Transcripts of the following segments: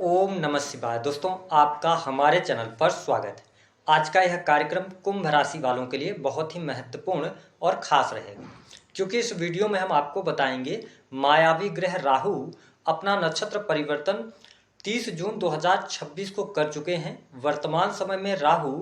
ओम नमः शिवाय। दोस्तों, आपका हमारे चैनल पर स्वागत है। आज का यह कार्यक्रम कुंभ राशि वालों के लिए बहुत ही महत्वपूर्ण और खास रहेगा, क्योंकि इस वीडियो में हम आपको बताएंगे मायावी ग्रह राहु अपना नक्षत्र परिवर्तन 30 जून 2026 को कर चुके हैं। वर्तमान समय में राहु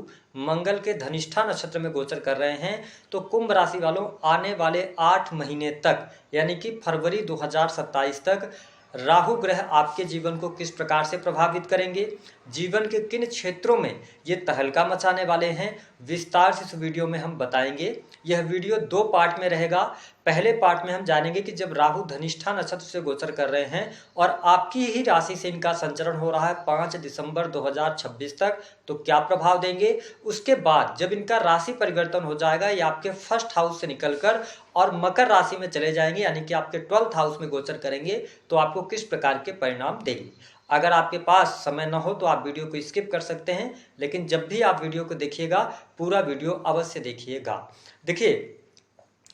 मंगल के धनिष्ठा नक्षत्र में गोचर कर रहे हैं। तो कुंभ राशि वालों, आने वाले 8 महीने तक यानी कि फरवरी 2027 तक राहु ग्रह आपके जीवन को किस प्रकार से प्रभावित करेंगे, जीवन के किन क्षेत्रों में ये तहलका मचाने वाले हैं, विस्तार से इस वीडियो में हम बताएंगे। यह वीडियो 2 पार्ट में रहेगा। पहले पार्ट में हम जानेंगे कि जब राहु धनिष्ठा नक्षत्र से गोचर कर रहे हैं और आपकी ही राशि से इनका संचरण हो रहा है 5 दिसंबर 2026 तक, तो क्या प्रभाव देंगे। उसके बाद जब इनका राशि परिवर्तन हो जाएगा, ये आपके फर्स्ट हाउस से निकलकर और मकर राशि में चले जाएंगे, यानी कि आपके 12th हाउस में गोचर करेंगे, तो आपको किस प्रकार के परिणाम देंगे। अगर आपके पास समय न हो तो आप वीडियो को स्किप कर सकते हैं, लेकिन जब भी आप वीडियो को देखिएगा पूरा वीडियो अवश्य देखिएगा। देखिए,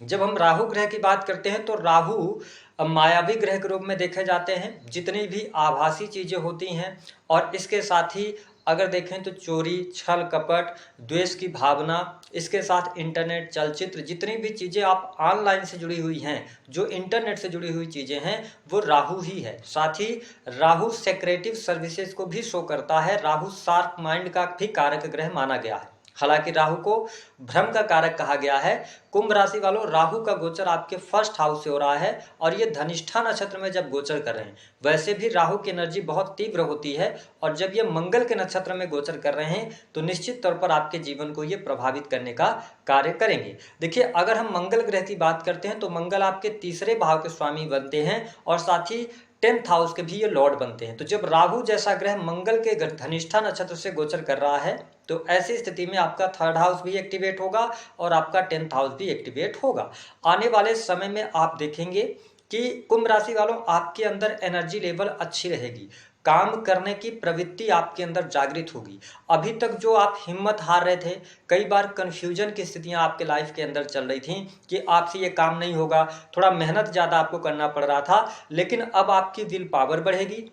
जब हम राहु ग्रह की बात करते हैं तो राहु मायावी ग्रह के रूप में देखे जाते हैं। जितनी भी आभासी चीजें होती हैं और इसके साथ ही अगर देखें तो चोरी, छल कपट, द्वेष की भावना, इसके साथ इंटरनेट, चलचित्र, जितनी भी चीज़ें आप ऑनलाइन से जुड़ी हुई हैं, जो इंटरनेट से जुड़ी हुई चीज़ें हैं, वो राहु ही है। साथ ही राहु सेक्रेटिव सर्विसेज को भी शो करता है। राहु शार्प माइंड का भी कारक ग्रह माना गया है। हालांकि राहु को भ्रम का कारक कहा गया है। कुंभ राशि वालों, राहु का गोचर आपके फर्स्ट हाउस से हो रहा है और ये धनिष्ठा नक्षत्र में जब गोचर कर रहे हैं, वैसे भी राहु की एनर्जी बहुत तीव्र होती है और जब ये मंगल के नक्षत्र में गोचर कर रहे हैं तो निश्चित तौर पर आपके जीवन को ये प्रभावित करने का कार्य करेंगे। देखिए, अगर हम मंगल ग्रह की बात करते हैं तो मंगल आपके तीसरे भाव के स्वामी बनते हैं और साथ ही 10th हाउस के भी ये लॉर्ड बनते हैं। तो जब राहु जैसा ग्रह मंगल के धनिष्ठा नक्षत्र से गोचर कर रहा है तो ऐसी स्थिति में आपका 3rd हाउस भी एक्टिवेट होगा और आपका 10th हाउस भी एक्टिवेट होगा। आने वाले समय में आप देखेंगे कि कुंभ राशि वालों, आपके अंदर एनर्जी लेवल अच्छी रहेगी, काम करने की प्रवृत्ति आपके अंदर जागृत होगी। अभी तक जो आप हिम्मत हार रहे थे, कई बार कंफ्यूजन की स्थितियां आपके लाइफ के अंदर चल रही थी कि आपसे ये काम नहीं होगा, थोड़ा मेहनत ज़्यादा आपको करना पड़ रहा था, लेकिन अब आपकी विल पावर बढ़ेगी,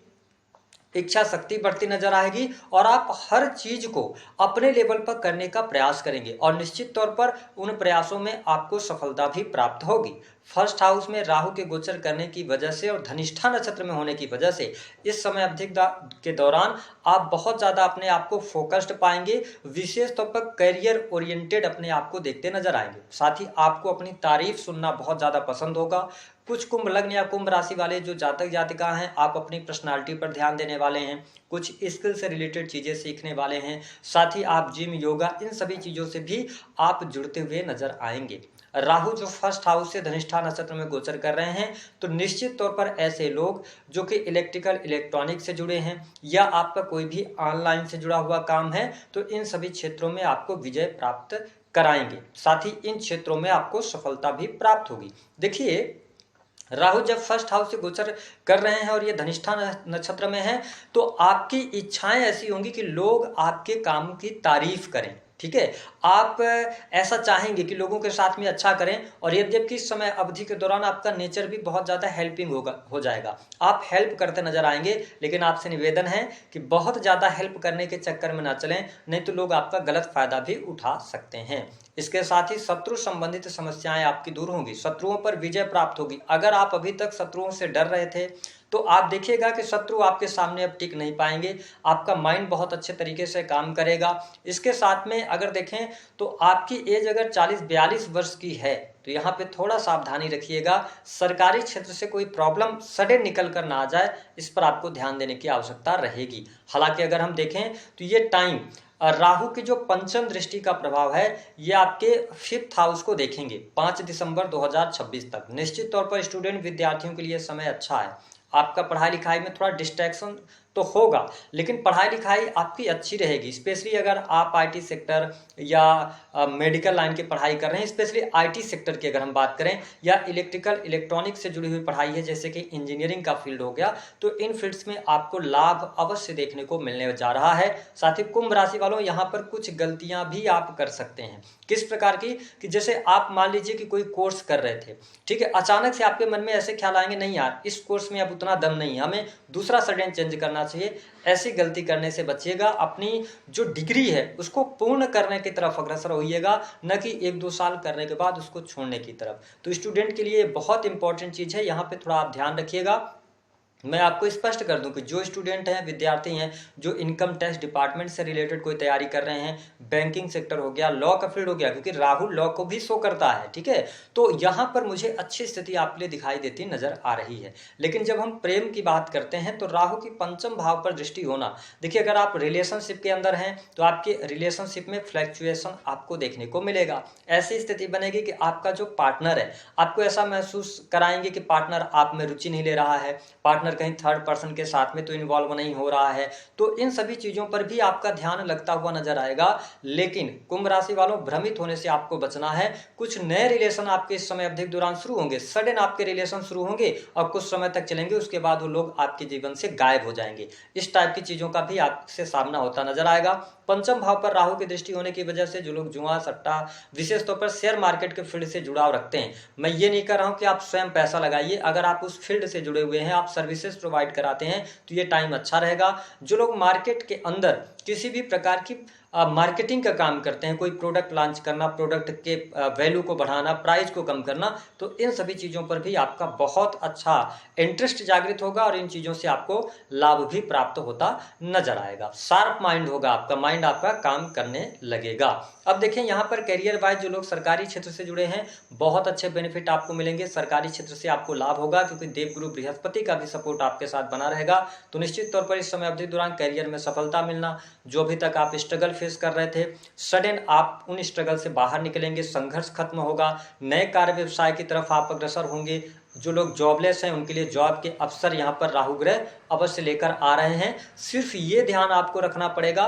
इच्छा शक्ति बढ़ती नजर आएगी और आप हर चीज को अपने लेवल पर करने का प्रयास करेंगे और निश्चित तौर पर उन प्रयासों में आपको सफलता भी प्राप्त होगी। फर्स्ट हाउस में राहु के गोचर करने की वजह से और धनिष्ठा नक्षत्र में होने की वजह से इस समय अवधि के दौरान आप बहुत ज़्यादा अपने आप को फोकस्ड पाएंगे। विशेष तौर पर करियर ओरिएंटेड अपने आप को देखते नजर आएंगे। साथ ही आपको अपनी तारीफ सुनना बहुत ज़्यादा पसंद होगा। कुछ कुंभ लग्न या कुंभ राशि वाले जो जातक जातिका हैं, आप अपनी पर्सनालिटी पर ध्यान देने वाले हैं, कुछ स्किल से रिलेटेड चीज़ें सीखने वाले हैं। साथ ही आप जिम, योगा, इन सभी चीज़ों से भी आप जुड़ते हुए नजर आएंगे। राहु जो फर्स्ट हाउस से धनिष्ठा नक्षत्र में गोचर कर रहे हैं तो निश्चित तौर पर ऐसे लोग जो कि इलेक्ट्रिकल इलेक्ट्रॉनिक से जुड़े हैं या आपका कोई भी ऑनलाइन से जुड़ा हुआ काम है, तो इन सभी क्षेत्रों में आपको विजय प्राप्त कराएंगे। साथ ही इन क्षेत्रों में आपको सफलता भी प्राप्त होगी। देखिए, राहु जब फर्स्ट हाउस से गोचर कर रहे हैं और ये धनिष्ठा नक्षत्र में है तो आपकी इच्छाएं ऐसी होंगी कि लोग आपके काम की तारीफ करें। ठीक है, आप ऐसा चाहेंगे कि लोगों के साथ में अच्छा करें और यद्यपि इस समय अवधि के दौरान आपका नेचर भी बहुत ज़्यादा हेल्पिंग हो जाएगा। आप हेल्प करते नजर आएंगे, लेकिन आपसे निवेदन है कि बहुत ज़्यादा हेल्प करने के चक्कर में ना चलें, नहीं तो लोग आपका गलत फायदा भी उठा सकते हैं। इसके साथ ही शत्रु संबंधित समस्याएं आपकी दूर होंगी, शत्रुओं पर विजय प्राप्त होगी। अगर आप अभी तक शत्रुओं से डर रहे थे तो आप देखिएगा कि शत्रु आपके सामने अब टिक नहीं पाएंगे। आपका माइंड बहुत अच्छे तरीके से काम करेगा। इसके साथ में अगर देखें तो आपकी एज अगर 40-42 वर्ष की है तो यहाँ पे थोड़ा सावधानी रखिएगा। सरकारी क्षेत्र से कोई प्रॉब्लम सडन निकल कर ना आ जाए, इस पर आपको ध्यान देने की आवश्यकता रहेगी। हालांकि अगर हम देखें तो ये टाइम राहु की जो पंचम दृष्टि का प्रभाव है, ये आपके 5th हाउस को देखेंगे 5 दिसंबर 2026 तक। निश्चित तौर पर स्टूडेंट विद्यार्थियों के लिए समय अच्छा है। आपका पढ़ाई लिखाई में थोड़ा डिस्ट्रैक्शन तो होगा, लेकिन पढ़ाई लिखाई आपकी अच्छी रहेगी। स्पेशली अगर आप आईटी सेक्टर या मेडिकल लाइन की पढ़ाई कर रहे हैं, स्पेशली आईटी सेक्टर की अगर हम बात करें, या इलेक्ट्रिकल इलेक्ट्रॉनिक से जुड़ी हुई पढ़ाई है जैसे कि इंजीनियरिंग का फील्ड हो गया, तो इन फील्ड्स में आपको लाभ अवश्य देखने को मिलने जा रहा है। साथ ही कुंभ राशि वालों, यहाँ पर कुछ गलतियां भी आप कर सकते हैं। किस प्रकार की कि जैसे आप मान लीजिए कि कोई कोर्स कर रहे थे, ठीक है, अचानक से आपके मन में ऐसे ख्याल आएंगे, नहीं यार इस कोर्स में अब उतना दम नहीं है, हमें दूसरा सडन चेंज करना चाहिए, ऐसी गलती करने से बचिएगा। अपनी जो डिग्री है उसको पूर्ण करने की तरफ अग्रसर होइएगा, न कि 1-2 साल करने के बाद उसको छोड़ने की तरफ। तो स्टूडेंट के लिए बहुत इंपॉर्टेंट चीज़ है, यहाँ पे थोड़ा आप ध्यान रखिएगा। मैं आपको स्पष्ट कर दूं कि जो स्टूडेंट हैं, विद्यार्थी हैं, जो इनकम टैक्स डिपार्टमेंट से रिलेटेड कोई तैयारी कर रहे हैं, बैंकिंग सेक्टर हो गया, लॉ का फील्ड हो गया, क्योंकि राहु लॉ को भी शो करता है, ठीक है, तो यहाँ पर मुझे अच्छी स्थिति आपके लिए दिखाई देती नजर आ रही है। लेकिन जब हम प्रेम की बात करते हैं तो राहु की पंचम भाव पर दृष्टि होना, देखिए अगर आप रिलेशनशिप के अंदर हैं तो आपके रिलेशनशिप में फ्लैक्चुएशन आपको देखने को मिलेगा। ऐसी स्थिति बनेगी कि आपका जो पार्टनर है आपको ऐसा महसूस कराएंगे कि पार्टनर आप में रुचि नहीं ले रहा है, पार्टनर कहीं थर्ड पर्सन के साथ में तो इन्वॉल्व नहीं हो रहा है। तो इन सभी चीजों पर भी आपका ध्यान लगता हुआ नजर आएगा। लेकिन कुंभ राशि वालों, भ्रमित होने से आपको बचना है। कुछ नए रिलेशन आपके इस समय अवधि के दौरान शुरू होंगे, सडन आपके रिलेशन शुरू होंगे और कुछ समय तक चलेंगे, उसके बाद वो लोग आपके जीवन से गायब हो जाएंगे। इस टाइप की चीजों का भी आपसे सामना होता नजर आएगा। पंचम भाव पर राहु की दृष्टि होने की वजह से जो लोग जुआ, सट्टा, विशेष तौर पर शेयर मार्केट के फील्ड से जुड़ाव रखते हैं, मैं ये नहीं कर रहा हूं कि आप स्वयं पैसा लगाइए, अगर आप उस फील्ड से जुड़े हुए हैं, आप सर्विसेज प्रोवाइड कराते हैं तो ये टाइम अच्छा रहेगा। जो लोग मार्केट के अंदर किसी भी प्रकार की मार्केटिंग का काम करते हैं, कोई प्रोडक्ट लॉन्च करना, प्रोडक्ट के वैल्यू को बढ़ाना, प्राइस को कम करना, तो इन सभी चीज़ों पर भी आपका बहुत अच्छा इंटरेस्ट जागृत होगा और इन चीज़ों से आपको लाभ भी प्राप्त होता नजर आएगा। शार्प माइंड होगा आपका, माइंड आपका काम करने लगेगा। अब देखें यहाँ पर करियर वाइज जो लोग सरकारी क्षेत्र से जुड़े हैं, बहुत अच्छे बेनिफिट आपको मिलेंगे। सरकारी क्षेत्र से आपको लाभ होगा क्योंकि देवगुरु बृहस्पति का भी सपोर्ट आपके साथ बना रहेगा। तो निश्चित तौर पर इस समय अवधि के दौरान करियर में सफलता मिलना, जो अभी तक आप स्ट्रगल फेस कर रहे थे, सडन आप उन स्ट्रगल से बाहर निकलेंगे, संघर्ष खत्म होगा, नए कार्य व्यवसाय की तरफ आप अग्रसर होंगे। जो लोग जॉबलेस हैं उनके लिए जॉब के अवसर यहाँ पर राहु ग्रह अवश्य लेकर आ रहे हैं। सिर्फ ये ध्यान आपको रखना पड़ेगा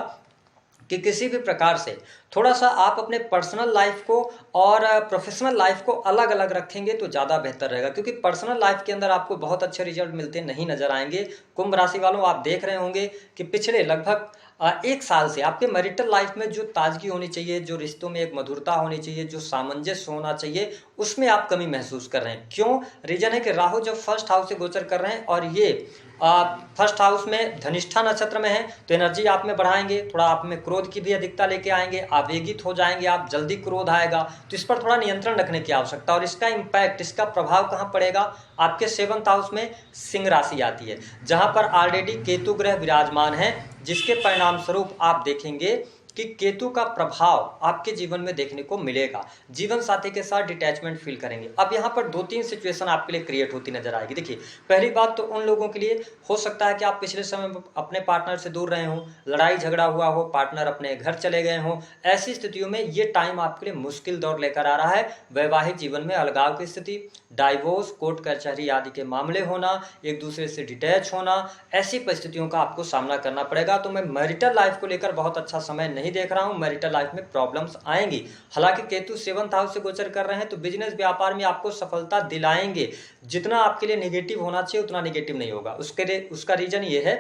कि किसी भी प्रकार से थोड़ा सा आप अपने पर्सनल लाइफ को और प्रोफेशनल लाइफ को अलग अलग रखेंगे तो ज़्यादा बेहतर रहेगा, क्योंकि पर्सनल लाइफ के अंदर आपको बहुत अच्छे रिजल्ट मिलते नहीं नजर आएंगे। कुंभ राशि वालों, आप देख रहे होंगे कि पिछले लगभग 1 साल से आपके मैरिटल लाइफ में जो ताजगी होनी चाहिए, जो रिश्तों में एक मधुरता होनी चाहिए, जो सामंजस्य होना चाहिए, उसमें आप कमी महसूस कर रहे हैं। क्यों? रीजन है कि राहु जब फर्स्ट हाउस से गोचर कर रहे हैं और ये फर्स्ट हाउस में धनिष्ठा नक्षत्र में है, तो एनर्जी आप में बढ़ाएंगे, थोड़ा आप में क्रोध की भी अधिकता लेके आएंगे, आवेगित हो जाएंगे आप, जल्दी क्रोध आएगा, तो इस पर थोड़ा नियंत्रण रखने की आवश्यकता। और इसका इम्पैक्ट, इसका प्रभाव कहाँ पड़ेगा? आपके 7th हाउस में सिंह राशि आती है, जहां पर ऑलरेडी केतु ग्रह विराजमान है, जिसके परिणाम स्वरूप आप देखेंगे कि केतु का प्रभाव आपके जीवन में देखने को मिलेगा। जीवन साथी के साथ डिटैचमेंट फील करेंगे। अब यहाँ पर 2-3 सिचुएशन आपके लिए क्रिएट होती नजर आएगी। देखिए, पहली बात तो उन लोगों के लिए हो सकता है कि आप पिछले समय में अपने पार्टनर से दूर रहे हो, लड़ाई झगड़ा हुआ हो, पार्टनर अपने घर चले गए हो। ऐसी स्थितियों में ये टाइम आपके लिए मुश्किल दौर लेकर आ रहा है। वैवाहिक जीवन में अलगाव की स्थिति, डाइवोर्स, कोर्ट कचहरी आदि के मामले होना, एक दूसरे से डिटैच होना, ऐसी परिस्थितियों का आपको सामना करना पड़ेगा। तो मैं मैरिटल लाइफ को लेकर बहुत अच्छा समय नहीं देख रहा हूं। मैरिटल लाइफ में प्रॉब्लम्स आएंगी। हालांकि केतु 7th हाउस से गोचर कर रहे हैं तो बिजनेस व्यापार में आपको सफलता दिलाएंगे। जितना आपके लिए नेगेटिव होना चाहिए उतना नेगेटिव नहीं होगा। उसका रीजन ये है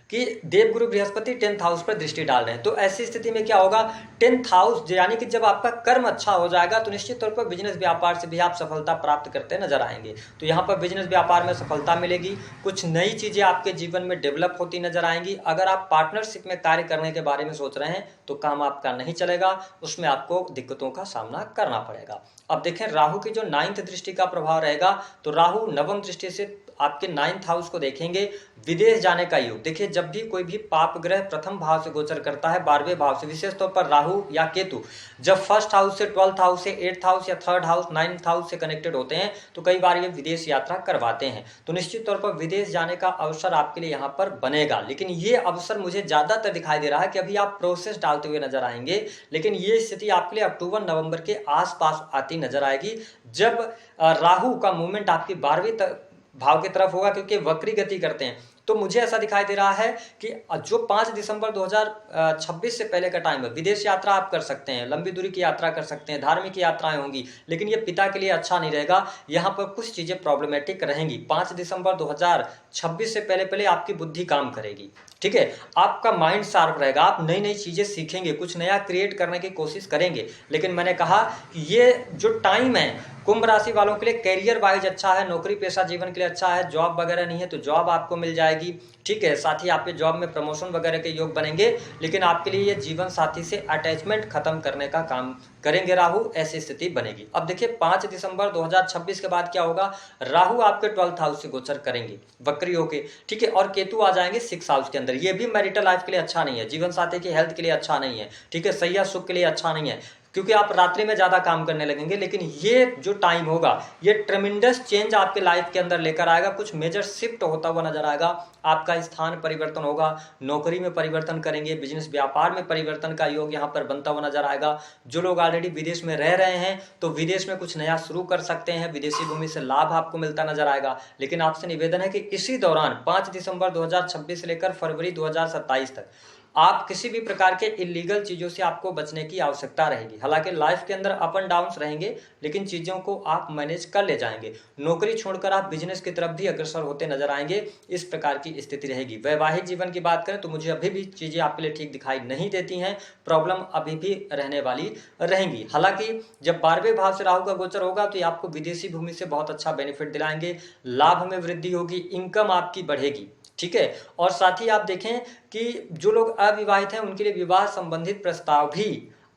कि देवगुरु बृहस्पति 10th हाउस पर दृष्टि डाल रहे हैं। तो ऐसी स्थिति में क्या होगा? 10th हाउस यानी कि जब आपका कर्म अच्छा हो जाएगा तो निश्चित तौर पर बिजनेस व्यापार से भी आप सफलता प्राप्त करते नजर आएंगे। तो यहाँ पर बिजनेस व्यापार में सफलता मिलेगी, कुछ नई चीजें आपके जीवन में डेवलप होती नजर आएंगी। अगर आप पार्टनरशिप में कार्य करने के बारे में सोच रहे हैं तो काम आपका नहीं चलेगा, उसमें आपको दिक्कतों का सामना करना पड़ेगा। अब देखें, राहु की जो 9th दृष्टि का प्रभाव रहेगा, तो राहु 9वीं दृष्टि से आपके 9th हाउस को देखेंगे। विदेश जाने का योग, देखिए जब भी कोई भी पाप ग्रह प्रथम भाव से गोचर करता है, 12वें भाव से, विशेष तौर पर राहु या केतु जब 1st हाउस से, 12th हाउस से, 8th हाउस या 3rd हाउस, 9th हाउस से कनेक्टेड होते हैं तो कई बार ये विदेश यात्रा करवाते हैं। तो निश्चित तौर पर विदेश जाने का अवसर आपके लिए यहाँ पर बनेगा। लेकिन ये अवसर मुझे ज्यादातर दिखाई दे रहा है कि अभी आप प्रोसेस डालते हुए नजर आएंगे, लेकिन ये स्थिति आपके लिए अक्टूबर-नवंबर के आसपास आती नजर आएगी, जब राहु का मूवमेंट आपकी 12वें भाव की तरफ होगा, क्योंकि वक्री गति करते हैं। तो मुझे ऐसा दिखाई दे रहा है कि जो 5 दिसंबर 2026 से पहले का टाइम है, विदेश यात्रा आप कर सकते हैं, लंबी दूरी की यात्रा कर सकते हैं, धार्मिक यात्राएं होंगी, लेकिन ये पिता के लिए अच्छा नहीं रहेगा। यहाँ पर कुछ चीजें प्रॉब्लमेटिक रहेंगी। 5 दिसंबर 2026 से पहले आपकी बुद्धि काम करेगी, ठीक है, आपका माइंड शार्प रहेगा, आप नई नई चीजें सीखेंगे, कुछ नया क्रिएट करने की कोशिश करेंगे। लेकिन मैंने कहा कि ये जो टाइम है कुंभ राशि वालों के लिए करियर वाइज अच्छा है, नौकरी पेशा जीवन के लिए अच्छा है। जॉब वगैरह नहीं है तो जॉब आपको मिल जाएगी, ठीक है। साथ ही आपके जॉब में प्रमोशन वगैरह के योग बनेंगे, लेकिन आपके लिए ये जीवन साथी से अटैचमेंट खत्म करने का काम करेंगे राहु, ऐसी स्थिति बनेगी। अब देखिए 5 दिसंबर 2026 के बाद क्या होगा, राहु आपके 12th हाउस से गोचर करेंगे वक्री होके, ठीक है, और केतु आ जाएंगे 6th हाउस के अंदर। ये भी मैरिटल लाइफ के लिए अच्छा नहीं है, जीवन साथी की हेल्थ के लिए अच्छा नहीं है, ठीक है, सैया सुख के लिए अच्छा नहीं है, क्योंकि आप रात्रि में ज्यादा काम करने लगेंगे। लेकिन ये जो टाइम होगा ये ट्रेमेंडस चेंज आपके लाइफ के अंदर लेकर आएगा, कुछ मेजर शिफ्ट होता हुआ नजर आएगा। आपका स्थान परिवर्तन होगा, नौकरी में परिवर्तन करेंगे, बिजनेस व्यापार में परिवर्तन का योग यहाँ पर बनता हुआ नजर आएगा। जो लोग ऑलरेडी विदेश में रह रहे हैं तो विदेश में कुछ नया शुरू कर सकते हैं, विदेशी भूमि से लाभ आपको मिलता नजर आएगा। लेकिन आपसे निवेदन है कि इसी दौरान 5 दिसंबर 2026 से लेकर फरवरी 2027 तक आप किसी भी प्रकार के इलीगल चीजों से आपको बचने की आवश्यकता रहेगी। हालांकि लाइफ के अंदर अप एंड डाउन्स रहेंगे, लेकिन चीजों को आप मैनेज कर ले जाएंगे। नौकरी छोड़कर आप बिजनेस की तरफ भी अग्रसर होते नजर आएंगे, इस प्रकार की स्थिति रहेगी। वैवाहिक जीवन की बात करें तो मुझे अभी भी चीजें आपके लिए ठीक दिखाई नहीं देती हैं, प्रॉब्लम अभी भी रहने वाली रहेंगी। हालांकि जब 12वें भाव से राहु का गोचर होगा तो ये आपको विदेशी भूमि से बहुत अच्छा बेनिफिट दिलाएंगे, लाभ में वृद्धि होगी, इनकम आपकी बढ़ेगी, ठीक है। और साथ ही आप देखें कि जो लोग अविवाहित हैं उनके लिए विवाह संबंधित प्रस्ताव भी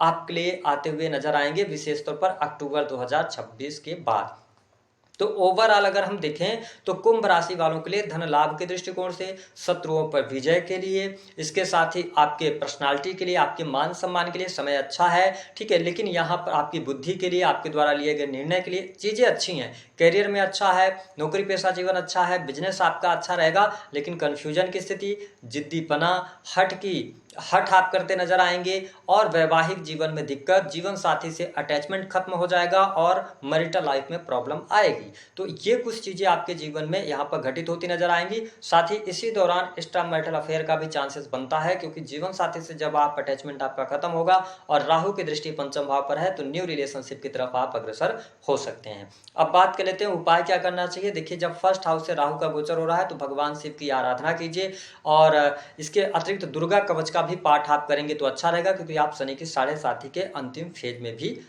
आपके लिए आते हुए नजर आएंगे, विशेष तौर पर अक्टूबर 2026 के बाद। तो ओवरऑल अगर हम देखें तो कुंभ राशि वालों के लिए धन लाभ के दृष्टिकोण से, शत्रुओं पर विजय के लिए, इसके साथ ही आपके पर्सनालिटी के लिए, आपके मान सम्मान के लिए समय अच्छा है, ठीक है। लेकिन यहाँ पर आपकी बुद्धि के लिए, आपके द्वारा लिए गए निर्णय के लिए चीजें अच्छी हैं। करियर में अच्छा है, नौकरी पेशा जीवन अच्छा है, बिजनेस आपका अच्छा रहेगा, लेकिन कंफ्यूजन की स्थिति, जिद्दीपना, हठ आप करते नजर आएंगे, और वैवाहिक जीवन में दिक्कत, जीवन साथी से अटैचमेंट खत्म हो जाएगा और मैरिटल लाइफ में प्रॉब्लम आएगी। तो ये कुछ चीजें आपके जीवन में यहाँ पर घटित होती नजर आएंगी। साथ ही इसी दौरान एक्स्ट्रा मैरिटल अफेयर का भी चांसेस बनता है, क्योंकि जीवन साथी से जब आप अटैचमेंट आपका खत्म होगा और राहु की दृष्टि पंचम भाव पर है तो न्यू रिलेशनशिप की तरफ आप अग्रसर हो सकते हैं। अब बात कर लेते हैं उपाय क्या करना चाहिए। देखिए जब फर्स्ट हाउस से राहु का गोचर हो रहा है तो भगवान शिव की आराधना कीजिए, और इसके अतिरिक्त दुर्गा कवच का भी पाठ आप करेंगे तो अच्छा रहेगा, क्योंकि आप शनि की 7.5 के अंतिम फेज में भी